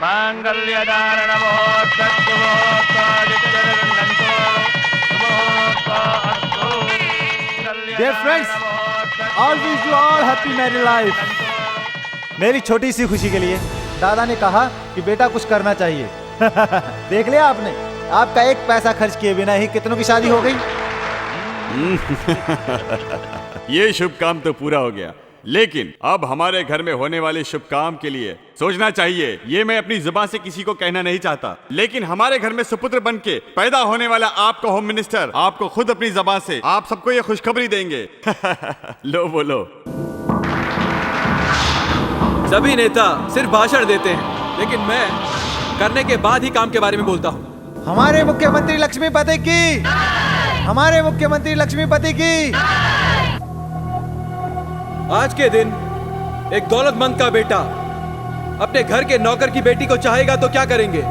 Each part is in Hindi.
Dear friends, all wish you all happy married life. मेरी छोटी सी खुशी के लिए दादा ने कहा कि बेटा कुछ करना चाहिए। देख लिया आपने, आपका एक पैसा खर्च किए बिना ही कितनों की शादी हो गई। ये शुभ काम तो पूरा हो गया, लेकिन अब हमारे घर में होने वाले शुभ काम के लिए सोचना चाहिए। ये मैं अपनी जुबान से किसी को कहना नहीं चाहता, लेकिन हमारे घर में सुपुत्र बन के पैदा होने वाला आपका होम मिनिस्टर आपको खुद अपनी जुबान से आप सबको ये खुशखबरी देंगे। लो बोलो। सभी नेता सिर्फ भाषण देते हैं, लेकिन मैं करने के बाद ही काम के बारे में बोलता हूँ। हमारे मुख्यमंत्री लक्ष्मीपति की, हमारे मुख्यमंत्री लक्ष्मीपति की। आज के दिन एक दौलतमंद का बेटा अपने घर के नौकर की बेटी को चाहेगा तो क्या करेंगे?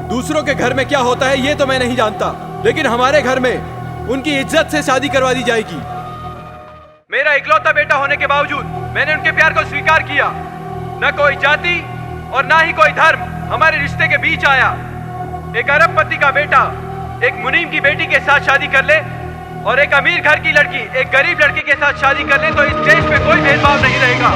दूसरों के घर में क्या होता है ये तो मैं नहीं जानता, लेकिन हमारे घर में उनकी इज्जत से शादी करवा दी जाएगी। मेरा इकलौता बेटा होने के बावजूद मैंने उनके प्यार को स्वीकार किया। न कोई जाति और ना ही कोई धर्म हमारे रिश्ते के बीच आया। एक अरबपति का बेटा एक मुनीम की बेटी के साथ शादी कर ले और एक अमीर घर की लड़की एक गरीब लड़के के साथ शादी कर ले तो इस देश में कोई भेदभाव नहीं रहेगा।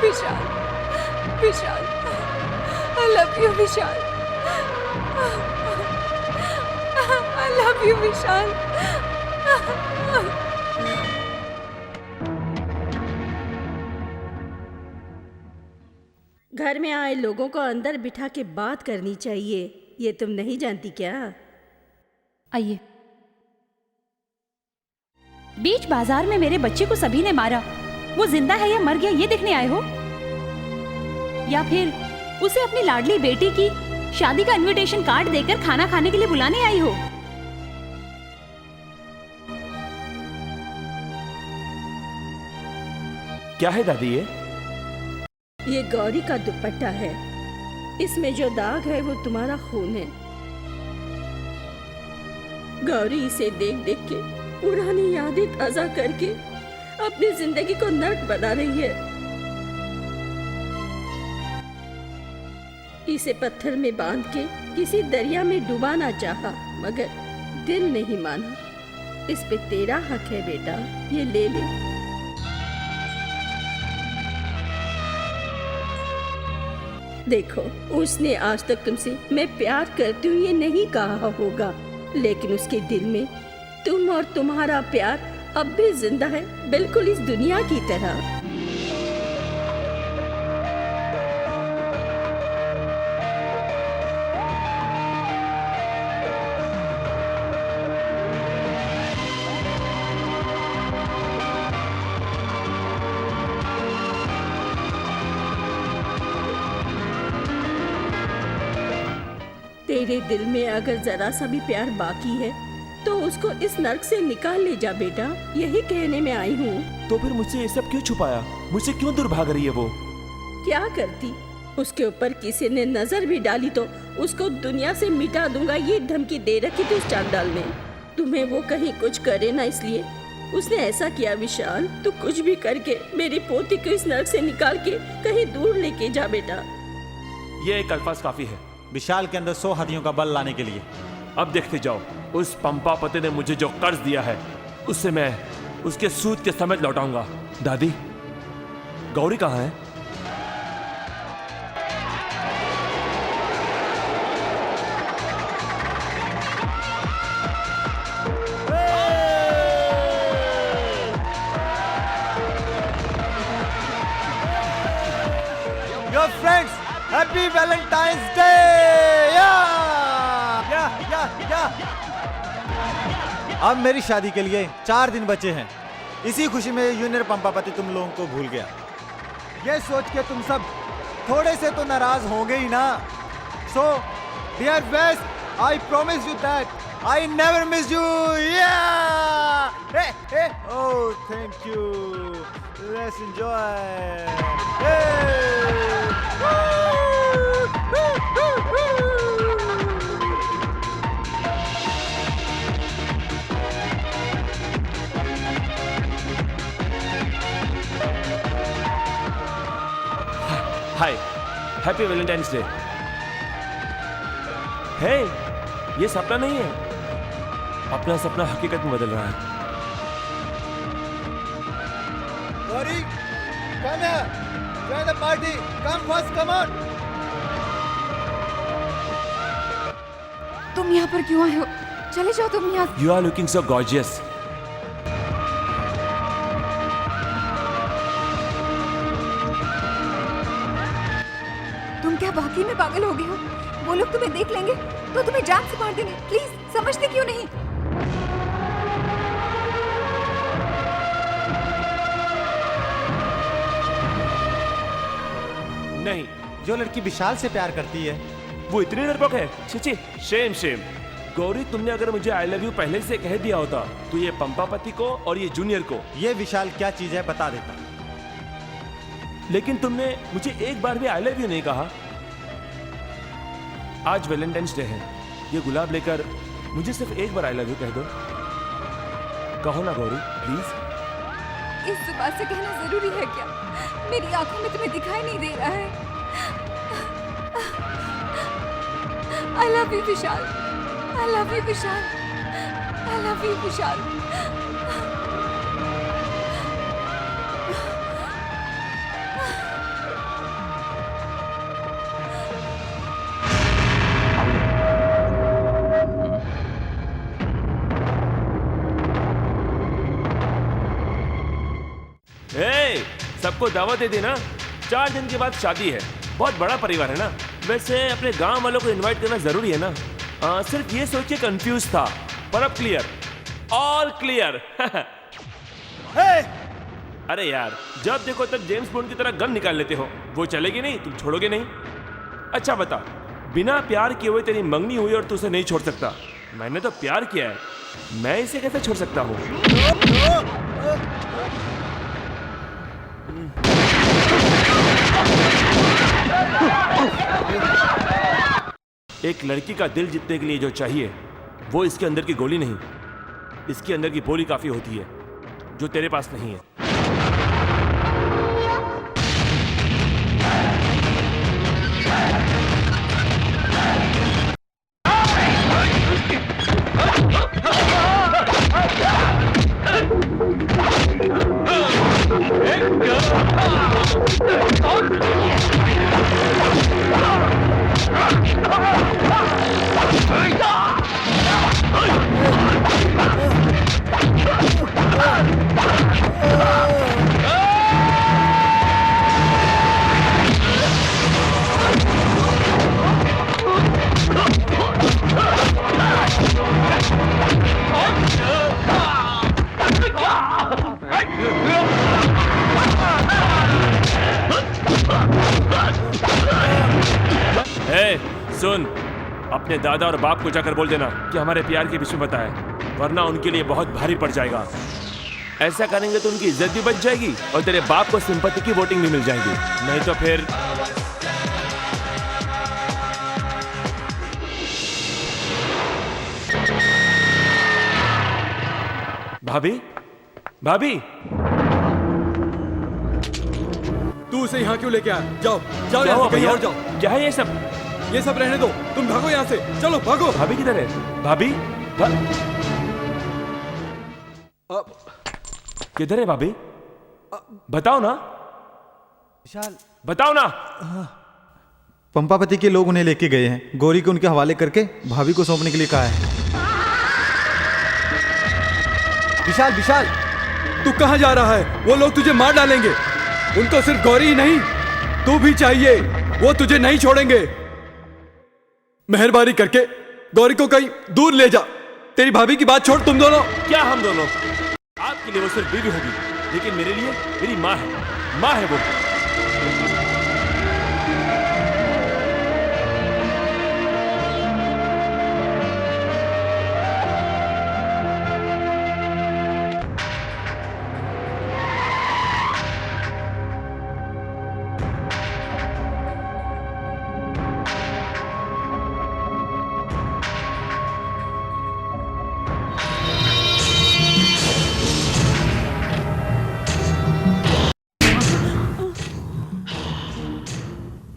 विशाल, विशाल, I love you, Vishal. I love you, विशाल। घर में आए लोगों को अंदर बिठा के बात करनी चाहिए, ये तुम नहीं जानती क्या? आइए। बीच बाजार में मेरे बच्चे को सभी ने मारा, वो जिंदा है या मर गया ये देखने आए हो? या फिर उसे अपनी लाडली बेटी की शादी का इनविटेशन कार्ड देकर खाना खाने के लिए बुलाने आई हो? क्या है दादी ये गौरी का दुपट्टा है, इसमें जो दाग है वो तुम्हारा खून है। गौरी इसे देख देख के पुरानी यादें ताजा करके अपनी जिंदगी को नर्क बना रही है। इसे पत्थर में बांध के किसी दरिया में डुबाना चाहा, मगर दिल नहीं माना। इस पे तेरा हक है बेटा, ये ले ले। देखो, उसने आज तक तुमसे मैं प्यार करती हूँ ये नहीं कहा होगा, लेकिन उसके दिल में तुम और तुम्हारा प्यार अब भी जिंदा है, बिल्कुल इस दुनिया की तरह। तेरे दिल में अगर जरा सा भी प्यार बाकी है तो उसको इस नर्क से निकाल ले जा बेटा, यही कहने में आई हूँ। तो फिर मुझसे ये सब क्यों छुपाया? मुझसे क्यों दूर भाग रही है वो? क्या करती? उसके ऊपर किसी ने नजर भी डाली तो उसको दुनिया से मिटा दूंगा ये धमकी दे रखी थी उस चांडाल ने। तुम्हें वो कहीं कुछ करे ना, इसलिए उसने ऐसा किया। विशाल, तू कुछ भी करके मेरी पोती को इस नर्क से निकाल के कहीं दूर लेके जा बेटा। ये एक अल्फाज काफी है विशाल के अंदर 100 हाथियों का बल लाने के लिए। अब देखते जाओ, उस पंपापति ने मुझे जो कर्ज दिया है उससे मैं उसके सूद के समेत लौटाऊंगा। दादी, गौरी कहाँ है? Your friends, Happy Valentine's Day! अब मेरी शादी के लिए 4 दिन बचे हैं। इसी खुशी में जूनियर पंपापति तुम लोगों को भूल गया। ये सोच के तुम सब थोड़े से तो नाराज होंगे ही ना। So, dear West, I promise you that I never miss you. Yeah. Hey, hey. Oh, thank you. Let's enjoy. Hey. Woo. Woo, woo, woo. Hi, happy Valentine's day. हे, ये सपना नहीं है, अपना सपना हकीकत में बदल रहा है। Gauri, come here. Join the party. Come first, come on. तुम यहाँ पर क्यों आए हो? चले जाओ तुम यहाँ। You are looking so gorgeous. तुम क्या वाकई में पागल हो गए हो? वो लोग तुम्हें देख लेंगे तो तुम्हें जान से मार देंगे। प्लीज समझते क्यों नहीं? नहीं, जो लड़की विशाल से प्यार करती है वो इतनी डरपोक है। छिची, शेम शेम। गौरी, तुमने अगर मुझे आई लव यू पहले से कह दिया होता तो ये पंपापति को और ये जूनियर को। ये विशाल क्या चीज है बता देता। लेकिन तुमने मुझे एक बार भी आई लव यू नहीं कहा। आज वैलेंटाइंस डे है, ये गुलाब लेकर मुझे सिर्फ एक बार आई लव यू कह दो। कहो ना गौरी, प्लीज। इस जुबान से कहना जरूरी है क्या? मेरी आंखों में तुम्हें दिखाई नहीं दे रहा है? I love you Vishal. I love you Vishal. I love you Vishal. सबको दावत दे देना, 4 दिन के बाद शादी है। बहुत बड़ा परिवार है ना। वैसे अपने गांव वालों को इनवाइट करना जरूरी है ना। सिर्फ ये सोच के कंफ्यूज था, पर अब क्लियर, ऑल क्लियर। अरे यार, जब देखो तब जेम्स बॉन्ड की तरह गन निकाल लेते हो। वो चलेगी नहीं, तुम छोड़ोगे नहीं। अच्छा बता, बिना प्यार किए हुए तेरी मंगनी हुई और तू उसे नहीं छोड़ सकता। मैंने तो प्यार किया है, मैं इसे कैसे छोड़ सकता हूँ? एक लड़की का दिल जीतने के लिए जो चाहिए वो इसके अंदर की गोली नहीं, इसके अंदर की बोली काफी होती है, जो तेरे पास नहीं है। सुन, अपने दादा और बाप को जाकर बोल देना कि हमारे प्यार के विषय में बताया, वरना उनके लिए बहुत भारी पड़ जाएगा। ऐसा करेंगे तो उनकी इज्जत भी बच जाएगी और तेरे बाप को सिंपैथी की वोटिंग भी मिल जाएगी। नहीं तो फिर भाभी, भाभी, तू उसे यहाँ क्यों लेके आया? जाओ जाओ, क्या यहाँ हुआ से कहीं भैया? और जाओ। क्या है ये सब? ये सब रहने दो, तुम भागो यहाँ से, चलो भागो। भाभी किधर है? भाभी किधर है? भाभी बताओ ना, विशाल, बताओ ना। पंपापति के लोग उन्हें लेके गए हैं, गौरी को उनके हवाले करके भाभी को सौंपने के लिए कहा है। विशाल, विशाल, तू कहाँ जा रहा है? वो लोग तुझे मार डालेंगे। उनको सिर्फ गौरी ही नहीं, तू भी चाहिए। वो तुझे नहीं छोड़ेंगे। मेहरबानी करके गौरी को कहीं दूर ले जा। तेरी भाभी की बात छोड़, तुम दोनों। क्या हम दोनों? आपके लिए वो सिर्फ बीवी होगी, लेकिन मेरे लिए मेरी माँ है। माँ है वो।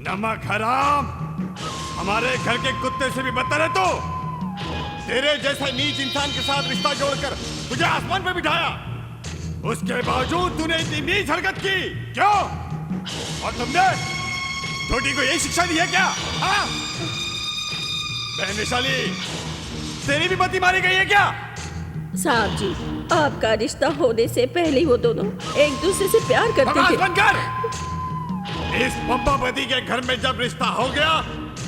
नमक हराम, हमारे घर के कुत्ते से भी बदतर है तो। तेरे जैसे नीच इंसान के साथ रिश्ता जोड़कर तुझे आसमान पे बिठाया, उसके बावजूद तूने इतनी नीच हरकत की क्यों? और तुमने छोटी को यही शिक्षा दी है क्या? हाँ? बहन वैशाली, तेरी भी मती मारी गई है क्या? साहब जी, आपका रिश्ता होने से पहले ही वो दोनों एक दूसरे से प्यार करते बकवास थे। बंद कर। इस पंपापति के घर में जब रिश्ता हो गया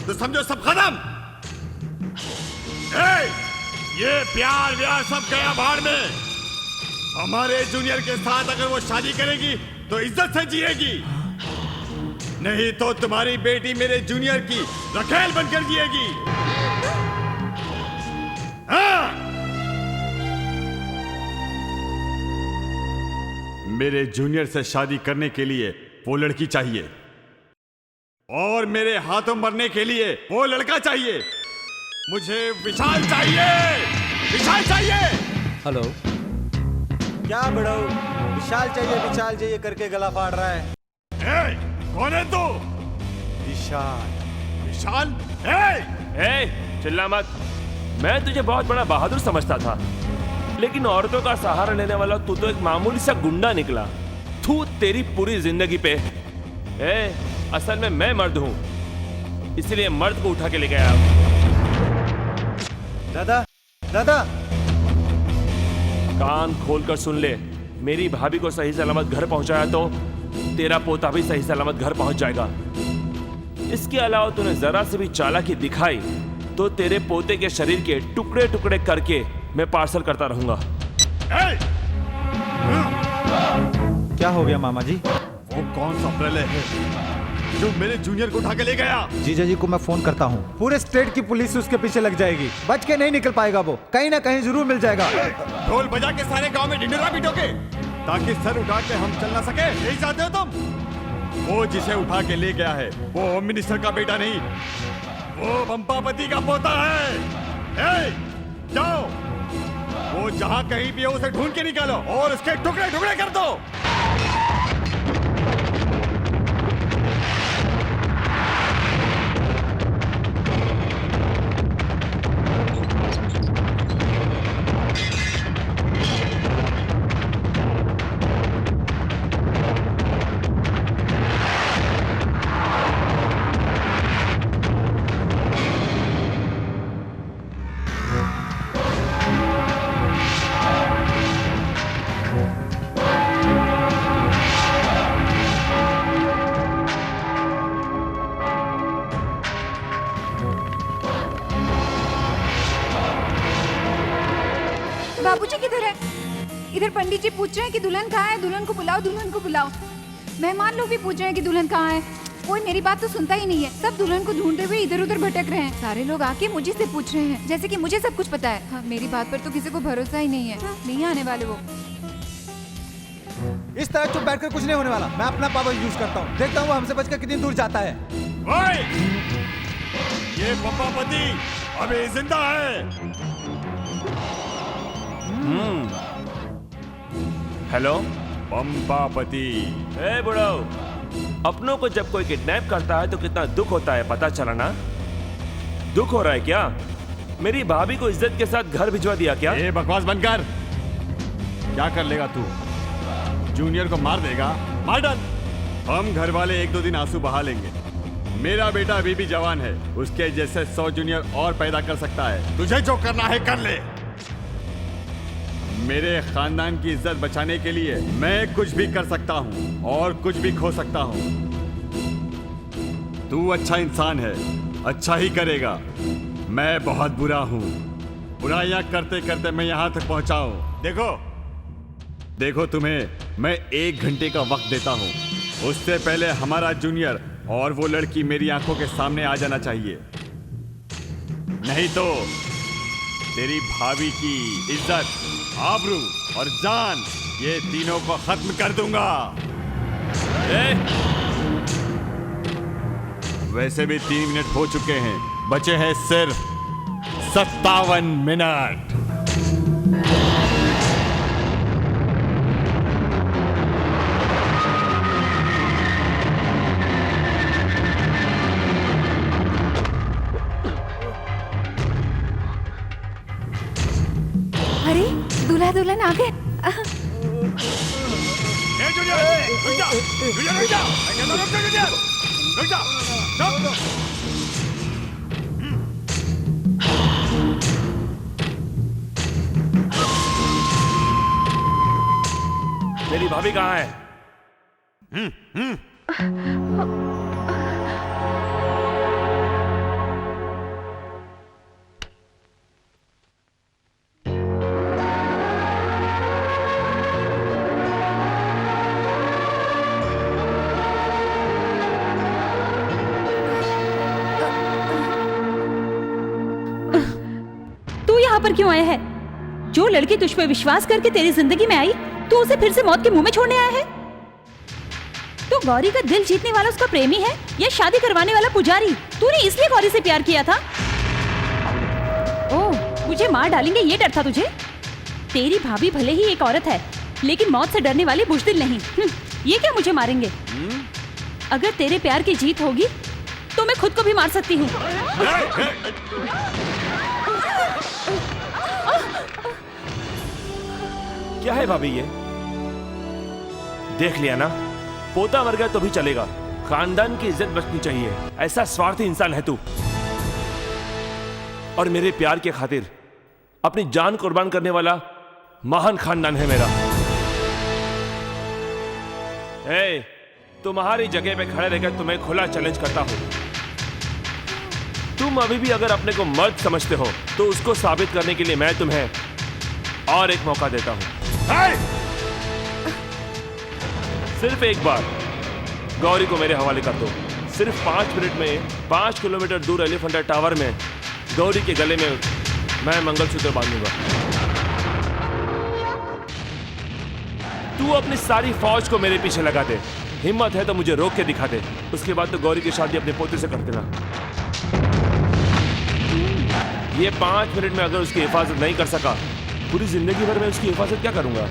तो समझो सब खत्म। ये प्यार व्यार सब गया भाड़ में। हमारे जूनियर के साथ अगर वो शादी करेगी तो इज्जत से जिएगी, नहीं तो तुम्हारी बेटी मेरे जूनियर की रखेल बनकर जिएगी। हाँ? मेरे जूनियर से शादी करने के लिए वो लड़की चाहिए और मेरे हाथों मरने के लिए वो लड़का चाहिए। मुझे विशाल चाहिए, विशाल चाहिए। हेलो, क्या बड़ो विशाल चाहिए करके गला फाड़ रहा है? कौन है तू? विशाल। विशाल? चिल्ला मत। मैं तुझे बहुत बड़ा बहादुर समझता था, लेकिन औरतों का सहारा लेने वाला तू तो एक मामूली सा गुंडा निकला। तू तेरी पूरी जिंदगी पे। असल में मैं मर्द हूं, इसलिए मर्द को उठा के ले गया। दादा, दादा, कान खोलकर सुन ले, मेरी भाभी को सही सलामत घर पहुंचाया तो तेरा पोता भी सही सलामत घर पहुंच जाएगा। इसके अलावा तूने जरा से भी चालाकी दिखाई तो तेरे पोते के शरीर के टुकड़े टुकड़े करके मैं पार्सल करता रहूंगा। क्या हो गया मामा जी? वो कौन सा प्रलय है जो मेरे जूनियर को उठा के ले गया? जीजा जी को मैं फोन करता हूँ, पूरे स्टेट की पुलिस उसके पीछे लग जाएगी, बच के नहीं निकल पाएगा वो, कहीं ना कहीं जरूर मिल जाएगा। ढोल बजा के सारे गांव में ढिंढोरा पीटोगे ताकि सर उठा के हम चल ना सके, यही चाहते हो तुम? वो जिसे उठा के ले गया है वो होम मिनिस्टर का बेटा नहीं, वो पंपापति का पोता है। जाओ, वो जहां कहीं भी हो उसे ढूंढ के निकालो और उसके टुकड़े टुकड़े कर दो। बाबूजी किधर है? इधर पंडित जी पूछ रहे हैं कि दुल्हन कहाँ है, दुल्हन को बुलाओ, दुल्हन को बुलाओ। मेहमान लोग भी पूछ रहे हैं कि दुल्हन कहाँ है। कोई मेरी बात तो सुनता ही नहीं है, सब दुल्हन को ढूंढते हुए इधर उधर भटक रहे हैं। सारे लोग आके मुझे से पूछ रहे हैं जैसे कि मुझे सब कुछ पता है। हाँ, मेरी बात पर तो किसी को भरोसा ही नहीं है। हाँ, नहीं आने वाले वो। इस तरह चुप बैठकर कुछ नहीं होने वाला। मैं अपना पावर यूज करता हूँ, देखता हूँ वो हमसे बचकर कितनी दूर जाता है। ये पंपापति अभी जिंदा है। हेलो पंपापति। बुढ़ो, अपनों को जब कोई किडनैप करता है तो कितना दुख होता है पता चला ना? दुख हो रहा है क्या? मेरी भाभी को इज्जत के साथ घर भिजवा दिया क्या? ये बकवास बंद कर। क्या कर लेगा तू? जूनियर को मार देगा? मार डाल। हम घर वाले एक दो दिन आंसू बहा लेंगे। मेरा बेटा अभी भी जवान है, उसके जैसे 100 जूनियर और पैदा कर सकता है। तुझे जो करना है कर ले। मेरे खानदान की इज्जत बचाने के लिए मैं कुछ भी कर सकता हूँ और कुछ भी खो सकता हूँ। तू अच्छा इंसान है, अच्छा ही करेगा। मैं बहुत बुरा हूँ, बुराइयां करते करते मैं यहाँ तक पहुँचा हूँ। देखो तुम्हें मैं 1 घंटे का वक्त देता हूँ, उससे पहले हमारा जूनियर और वो लड़की मेरी आंखों के सामने आ जाना चाहिए, नहीं तो तेरी भाभी की इज्जत, आबरू और जान, ये तीनों को खत्म कर दूंगा। वैसे भी 3 मिनट हो चुके हैं, बचे हैं सिर्फ 57 मिनट। अरे दूल्हा दुल्हन आ गए। मेरी भाभी कहाँ है? तू यहाँ पर क्यों आया है? जो लड़की तुझ पे विश्वास करके तेरी जिंदगी में आई, तू उसे फिर से मौत के मुंह में छोड़ने आया है? तू गौरी का दिल जीतने वाला उसका प्रेमी है या शादी करवाने वाला पुजारी? तूने इसलिए गौरी से प्यार किया था? ओह, मुझे मार डालेंगे ये डर था तुझे? तेरी भाभी भले ही एक औरत है, लेकिन मौत से डरने वाली बुज़दिल नहीं। ये क्या मुझे मारेंगे? अगर तेरे प्यार की जीत होगी तो मैं खुद को भी मार सकती हूँ। क्या है भाभी ये? देख लिया ना, पोता मर गया तो भी चलेगा, खानदान की इज्जत बचनी चाहिए। ऐसा स्वार्थी इंसान है तू। और मेरे प्यार के खातिर अपनी जान कुर्बान करने वाला महान खानदान है मेरा। तुम्हारी जगह पे खड़े रहकर तुम्हें खुला चैलेंज करता हूं। तुम अभी भी अगर अपने को मर्द समझते हो तो उसको साबित करने के लिए मैं तुम्हें और एक मौका देता हूं। सिर्फ एक बार गौरी को मेरे हवाले कर दो। सिर्फ 5 मिनट में 5 किलोमीटर दूर एलिफेंटा टावर में गौरी के गले में मैं मंगलसूत्र बांधूंगा। तू अपनी सारी फौज को मेरे पीछे लगा दे। हिम्मत है तो मुझे रोक के दिखा दे। उसके बाद तो गौरी की शादी अपने पोते से कर देना। ये 5 मिनट में अगर उसकी हिफाजत नहीं कर सका, पूरी जिंदगी भर में उसकी हिफाजत क्या करूंगा?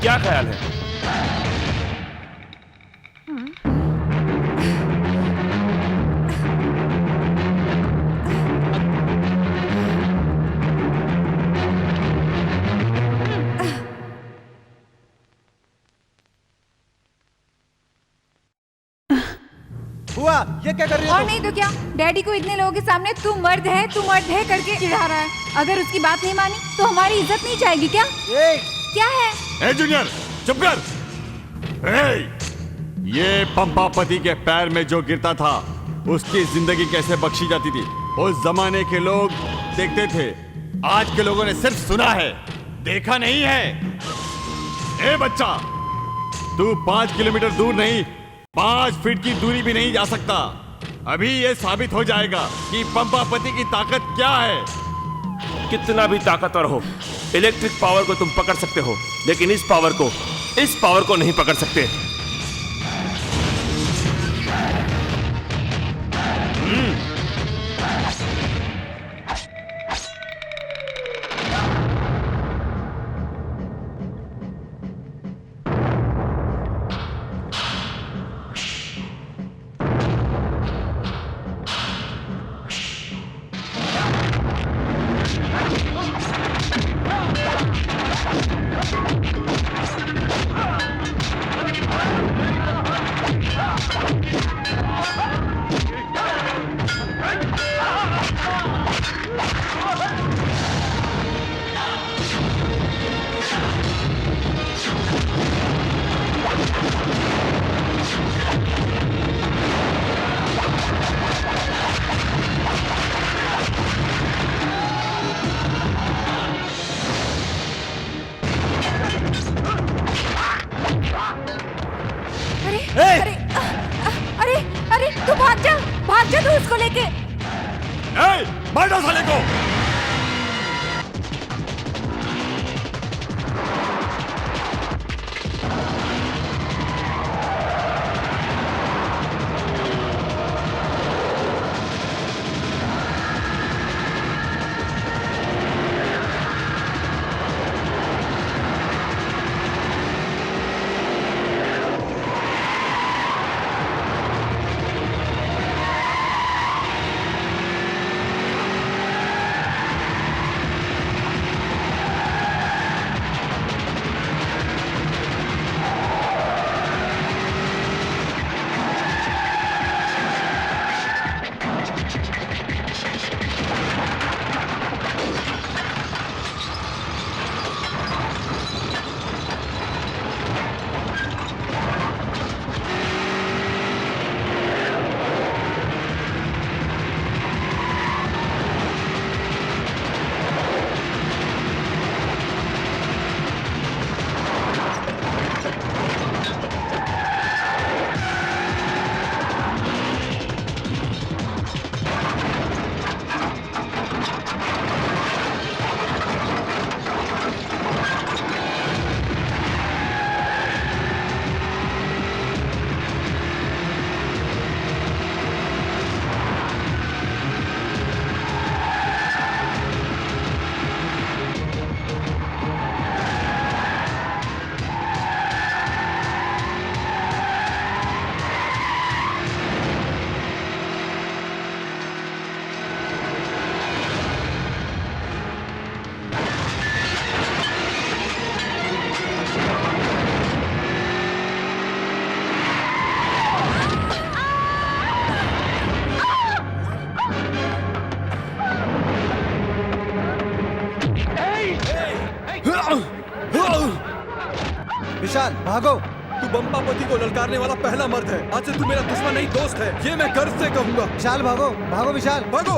क्या ख्याल है? हुआ ये क्या कर रही और है नहीं तो क्या, डैडी को इतने लोगों के सामने तू मर्द है करके चिढ़ा रहा है। अगर उसकी बात नहीं मानी तो हमारी इज्जत नहीं जाएगी क्या? क्या है? ए जूनियर चुप कर। ये पंपापति के पैर में जो गिरता था उसकी जिंदगी कैसे बख्शी जाती थी उस जमाने के लोग देखते थे। आज के लोगों ने सिर्फ सुना है, देखा नहीं है। ए बच्चा, तू 5 किलोमीटर दूर नहीं 5 फीट की दूरी भी नहीं जा सकता। अभी ये साबित हो जाएगा कि पंपापति की ताकत क्या है। कितना भी ताकतवर हो, इलेक्ट्रिक पावर को तुम पकड़ सकते हो, लेकिन इस पावर को नहीं पकड़ सकते। विशाल भागो। तू बम्पापति को ललकारने वाला पहला मर्द है। आज से तू मेरा दुश्मन नहीं दोस्त है, ये मैं गर्व से कहूंगा। विशाल भागो, भागो विशाल। भागो।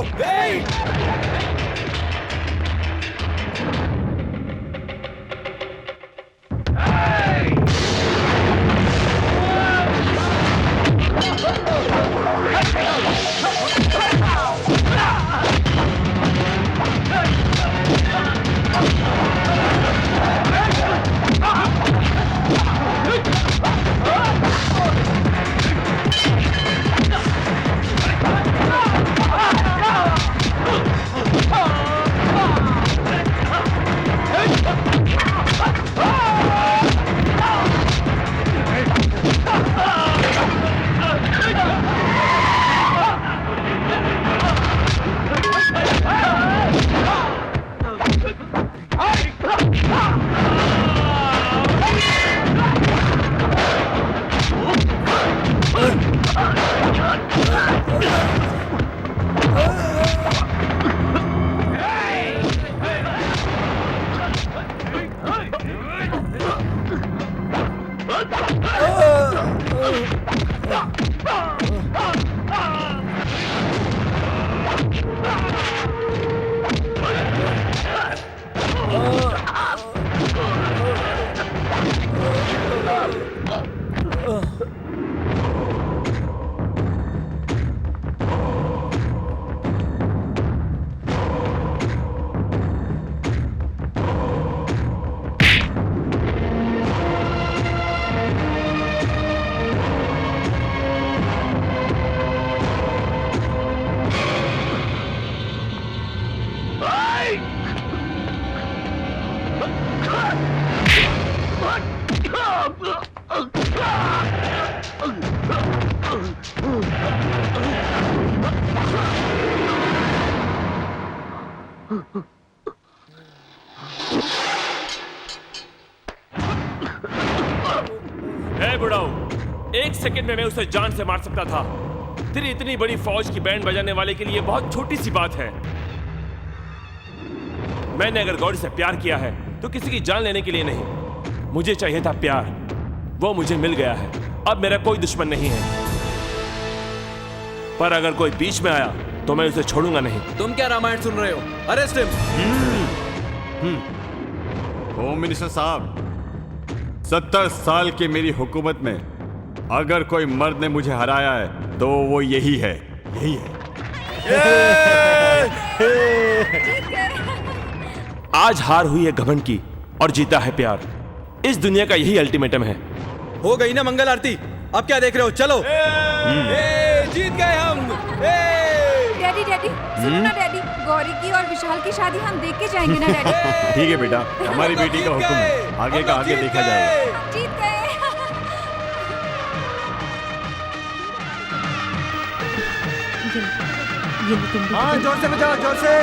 ए बुढ़ाऊ, एक सेकंड में मैं उसे जान से मार सकता था। तेरी इतनी बड़ी फौज की बैंड बजाने वाले के लिए बहुत छोटी सी बात है। मैंने अगर गौरी से प्यार किया है तो किसी की जान लेने के लिए नहीं। मुझे चाहिए था प्यार, वो मुझे मिल गया है। अब मेरा कोई दुश्मन नहीं है, पर अगर कोई बीच में आया तो मैं उसे छोड़ूंगा नहीं। तुम क्या रामायण सुन रहे हो? Arrest him. होम मिनिस्टर साहब, 70 साल की मेरी हुकूमत में अगर कोई मर्द ने मुझे हराया है तो वो यही है, यही है। आज हार हुई है घमंड की और जीता है प्यार। इस दुनिया का यही अल्टीमेटम है। हो गई ना मंगल आरती, अब क्या देख रहे हो? चलो। जीत गए हम। डैडी डैडी सुनो ना डैडी, गौरी की और विशाल की शादी हम देख के जाएंगे ना डैडी। ठीक है बेटा, हमारी बेटी का हुक्म है, आगे का आगे देखा जाएगा। जीत गए। हाँ जोर से बजाओ, जोर से।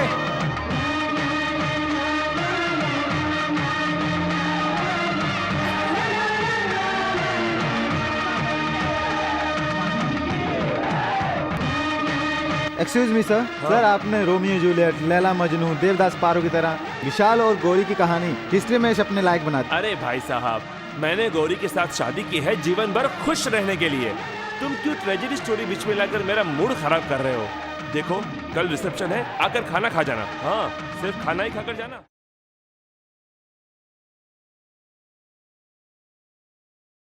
Excuse me sir. सर आपने रोमियो जूलियट, लैला मजनू, देवदास पारो की तरह विशाल और गौरी की कहानी हिस्ट्री में अपने लायक बना दी। अरे भाई साहब, मैंने गौरी के साथ शादी की है जीवन भर खुश रहने के लिए। तुम क्यों ट्रेजेडी स्टोरी बीच में लाकर मेरा मूड खराब कर रहे हो? देखो, कल रिसेप्शन है, आकर खाना खा जाना। हाँ, सिर्फ खाना ही खाकर जाना।